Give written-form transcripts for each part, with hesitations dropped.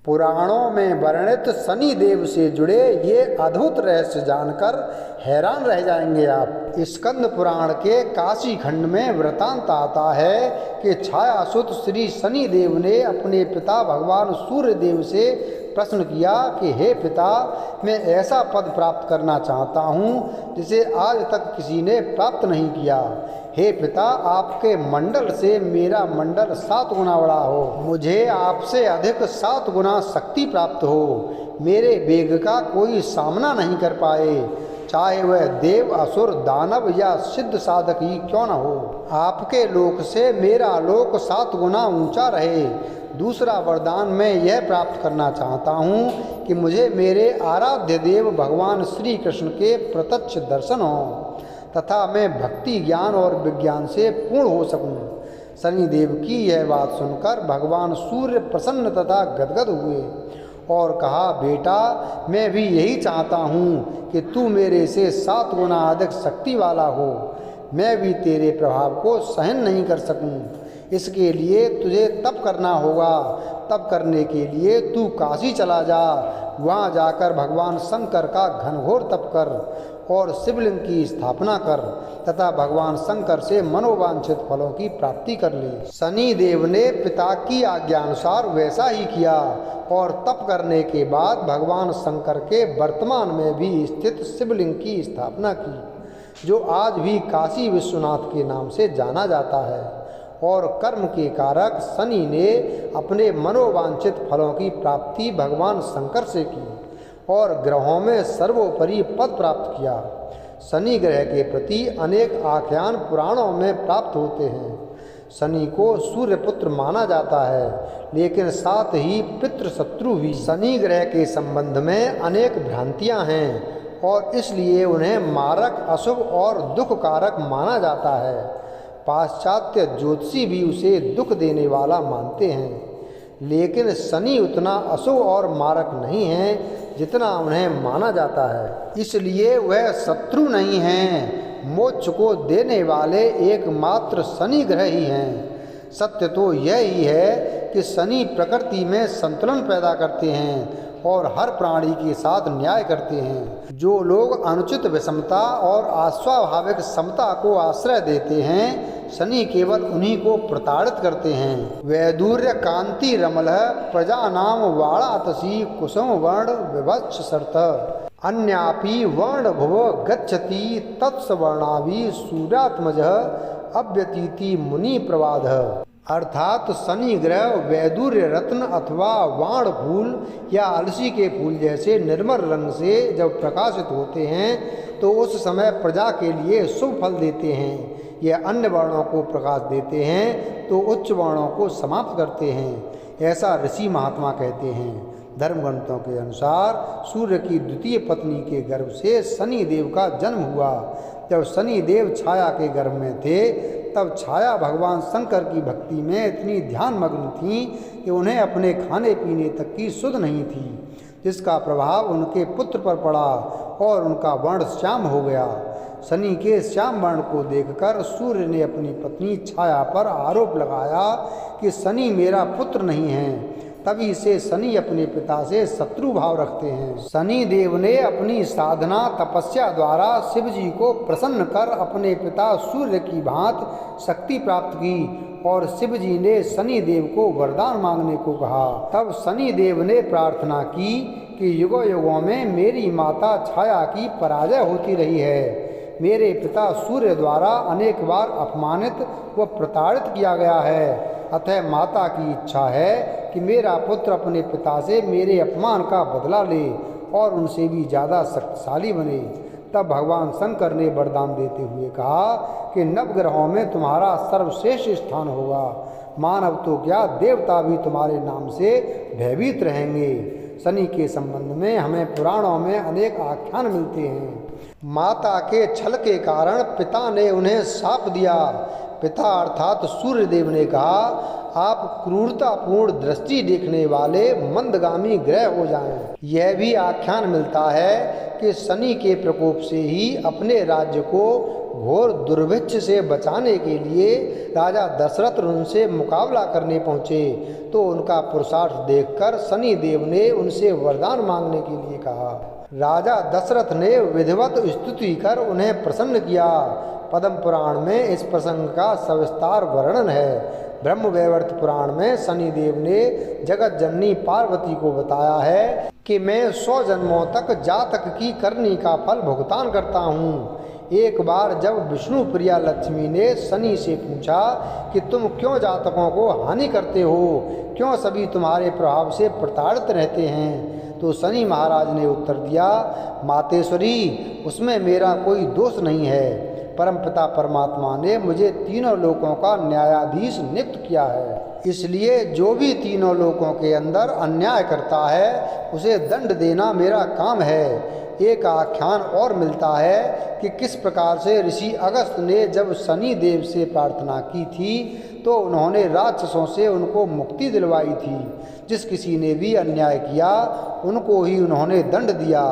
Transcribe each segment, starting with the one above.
पुराणों में वर्णित शनि देव से जुड़े ये अद्भुत रहस्य जानकर हैरान रह जाएंगे आप। स्कंद पुराण के काशी खंड में वृतांत आता है कि छायासुत श्री शनि देव ने अपने पिता भगवान सूर्य देव से प्रश्न किया कि हे पिता, मैं ऐसा पद प्राप्त करना चाहता हूँ जिसे आज तक किसी ने प्राप्त नहीं किया। हे पिता, आपके मंडल से मेरा मंडल 7 गुना बड़ा हो, मुझे आपसे अधिक 7 गुना शक्ति प्राप्त हो, मेरे वेग का कोई सामना नहीं कर पाए, चाहे वह देव, असुर, दानव या सिद्ध साधक ही क्यों न हो। आपके लोक से मेरा लोक 7 गुना ऊंचा रहे। दूसरा वरदान मैं यह प्राप्त करना चाहता हूँ कि मुझे मेरे आराध्य देव भगवान श्री कृष्ण के प्रत्यक्ष दर्शन हो तथा मैं भक्ति, ज्ञान और विज्ञान से पूर्ण हो सकूं। शनिदेव की यह बात सुनकर भगवान सूर्य प्रसन्न तथा गदगद हुए और कहा, बेटा, मैं भी यही चाहता हूँ कि तू मेरे से 7 गुना अधिक शक्ति वाला हो। मैं भी तेरे प्रभाव को सहन नहीं कर सकूं। इसके लिए तुझे तप करना होगा। तप करने के लिए तू काशी चला जा। वहाँ जाकर भगवान शंकर का घनघोर तप कर और शिवलिंग की स्थापना कर तथा भगवान शंकर से मनोवांछित फलों की प्राप्ति कर ले। शनि देव ने पिता की आज्ञानुसार वैसा ही किया और तप करने के बाद भगवान शंकर के वर्तमान में भी स्थित शिवलिंग की स्थापना की, जो आज भी काशी विश्वनाथ के नाम से जाना जाता है। और कर्म के कारक शनि ने अपने मनोवांछित फलों की प्राप्ति भगवान शंकर से की और ग्रहों में सर्वोपरि पद प्राप्त किया। शनि ग्रह के प्रति अनेक आख्यान पुराणों में प्राप्त होते हैं। शनि को सूर्यपुत्र माना जाता है, लेकिन साथ ही पितृ शत्रु भी। शनि ग्रह के संबंध में अनेक भ्रांतियां हैं और इसलिए उन्हें मारक, अशुभ और दुख कारक माना जाता है। पाश्चात्य ज्योतिषी भी उसे दुख देने वाला मानते हैं, लेकिन शनि उतना अशुभ और मारक नहीं है जितना उन्हें माना जाता है। इसलिए वह शत्रु नहीं हैं, मोक्ष को देने वाले एकमात्र शनि ग्रह ही हैं। सत्य तो यह ही है कि शनि प्रकृति में संतुलन पैदा करते हैं और हर प्राणी के साथ न्याय करते हैं। जो लोग अनुचित विषमता और अस्वाभाविक समता को आश्रय देते हैं, शनि केवल उन्हीं को प्रताड़ित करते हैं। वैदूर्य कांति रमल प्रजानाम वाणातसी कुसुम वर्ण विभत्स शर्त अन्यापि वर्ण भुव गच्छति तत्सवर्णाभि सूर्यात्मज अव्यतीति मुनि प्रवाद। अर्थात शनि ग्रह वैदूर्य रत्न अथवा वाण फूल या अलसी के फूल जैसे निर्मल रंग से जब प्रकाशित होते हैं तो उस समय प्रजा के लिए शुभ फल देते हैं। यह अन्य वर्णों को प्रकाश देते हैं तो उच्च वर्णों को समाप्त करते हैं, ऐसा ऋषि महात्मा कहते हैं। धर्मग्रंथों के अनुसार सूर्य की द्वितीय पत्नी के गर्भ से शनि देव का जन्म हुआ। जब शनि देव छाया के गर्भ में थे तब छाया भगवान शंकर की भक्ति में इतनी ध्यान मग्न थी कि उन्हें अपने खाने पीने तक की सुध नहीं थी, जिसका प्रभाव उनके पुत्र पर पड़ा और उनका वर्ण श्याम हो गया। शनि के श्याम वर्ण को देखकर सूर्य ने अपनी पत्नी छाया पर आरोप लगाया कि शनि मेरा पुत्र नहीं है। तभी से शनि अपने पिता से शत्रु भाव रखते हैं। शनि देव ने अपनी साधना तपस्या द्वारा शिव जी को प्रसन्न कर अपने पिता सूर्य की भांति शक्ति प्राप्त की और शिव जी ने शनि देव को वरदान मांगने को कहा। तब शनि देव ने प्रार्थना की कि युगों युगों में मेरी माता छाया की पराजय होती रही है। मेरे पिता सूर्य द्वारा अनेक बार अपमानित व प्रताड़ित किया गया है। अतः माता की इच्छा है कि मेरा पुत्र अपने पिता से मेरे अपमान का बदला ले और उनसे भी ज़्यादा शक्तिशाली बने। तब भगवान शंकर ने वरदान देते हुए कहा कि नवग्रहों में तुम्हारा सर्वश्रेष्ठ स्थान होगा। मानव तो क्या, देवता भी तुम्हारे नाम से भयभीत रहेंगे। शनि के संबंध में हमें पुराणों में अनेक आख्यान मिलते हैं। माता के छल के कारण पिता ने उन्हें शाप दिया। पिता अर्थात सूर्यदेव ने कहा, आप क्रूरतापूर्ण दृष्टि देखने वाले मंदगामी ग्रह हो जाएं। यह भी आख्यान मिलता है कि शनि के प्रकोप से ही अपने राज्य को घोर दुर्भिक्ष से बचाने के लिए राजा दशरथ उनसे मुकाबला करने पहुँचे तो उनका पुरुषार्थ देखकर शनिदेव ने उनसे वरदान मांगने के लिए कहा। राजा दशरथ ने विधिवत स्तुति कर उन्हें प्रसन्न किया। पद्म पुराण में इस प्रसंग का सविस्तार वर्णन है। ब्रह्म वैवर्त पुराण में शनिदेव ने जगत जननी पार्वती को बताया है कि मैं 100 जन्मों तक जातक की करनी का फल भुगतान करता हूँ। एक बार जब विष्णु प्रिया लक्ष्मी ने शनि से पूछा कि तुम क्यों जातकों को हानि करते हो, क्यों सभी तुम्हारे प्रभाव से प्रताड़ित रहते हैं, तो शनि महाराज ने उत्तर दिया, मातेश्वरी, उसमें मेरा कोई दोष नहीं है। परमपिता परमात्मा ने मुझे तीनों लोकों का न्यायाधीश नियुक्त किया है, इसलिए जो भी तीनों लोकों के अंदर अन्याय करता है उसे दंड देना मेरा काम है। एक आख्यान और मिलता है कि किस प्रकार से ऋषि अगस्त्य ने जब शनि देव से प्रार्थना की थी तो उन्होंने राक्षसों से उनको मुक्ति दिलवाई थी। जिस किसी ने भी अन्याय किया उनको ही उन्होंने दंड दिया,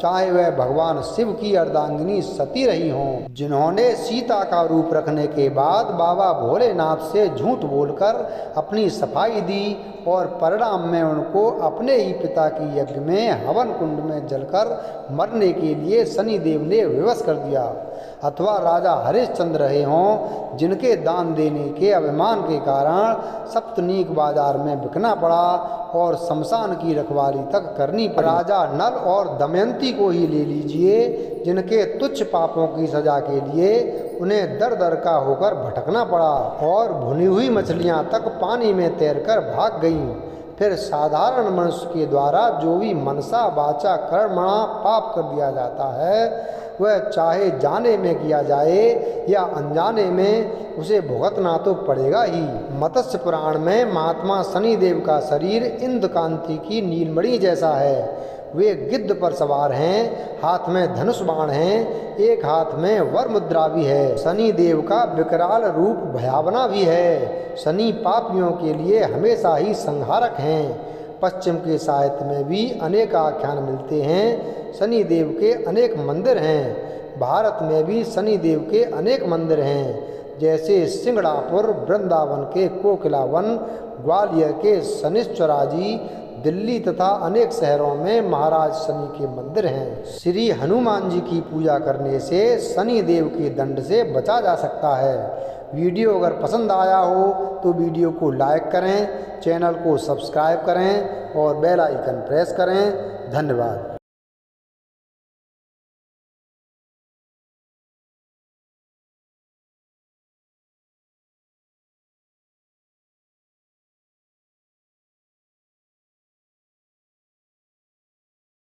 चाहे वह भगवान शिव की अर्धांगिनी सती रही हों, जिन्होंने सीता का रूप रखने के बाद बाबा भोलेनाथ से झूठ बोलकर अपनी सफाई दी और परिणाम में उनको अपने ही पिता की यज्ञ में हवन कुंड में जलकर मरने के लिए शनिदेव ने विवश कर दिया। अथवा राजा हरिश्चंद्र रहे हों, जिनके दान देने के अभिमान के कारण सप्तनीक बाजार में बिकना पड़ा और शमशान की रखवाली तक करनी पड़ी। राजा नल और दमयंती को ही ले लीजिए, जिनके तुच्छ पापों की सजा के लिए उन्हें दर दर का होकर भटकना पड़ा और भुनी हुई मछलियां तक पानी में तैरकर भाग गईं। फिर साधारण मनुष्य के द्वारा जो भी मनसा वाचा कर्मणा पाप कर दिया जाता है वह चाहे जाने में किया जाए या अनजाने में उसे भुगतना तो पड़ेगा ही। मत्स्य पुराण में महात्मा शनिदेव का शरीर इंद्रकांति की नीलमणि जैसा है। वे गिद्ध पर सवार हैं, हाथ में धनुष बाण हैं, एक हाथ में वर मुद्रा भी है। शनि देव का विकराल रूप भयावना भी है। शनि पापियों के लिए हमेशा ही संहारक हैं। पश्चिम के साहित्य में भी अनेक आख्यान मिलते हैं। शनि देव के अनेक मंदिर हैं। भारत में भी शनि देव के अनेक मंदिर हैं, जैसे सिंगड़ापुर, वृंदावन के कोकिलावन, ग्वालियर के शनिश्चराजी, दिल्ली तथा अनेक शहरों में महाराज शनि के मंदिर हैं। श्री हनुमान जी की पूजा करने से शनि देव के दंड से बचा जा सकता है। वीडियो अगर पसंद आया हो तो वीडियो को लाइक करें, चैनल को सब्सक्राइब करें और बेल आइकन प्रेस करें। धन्यवाद।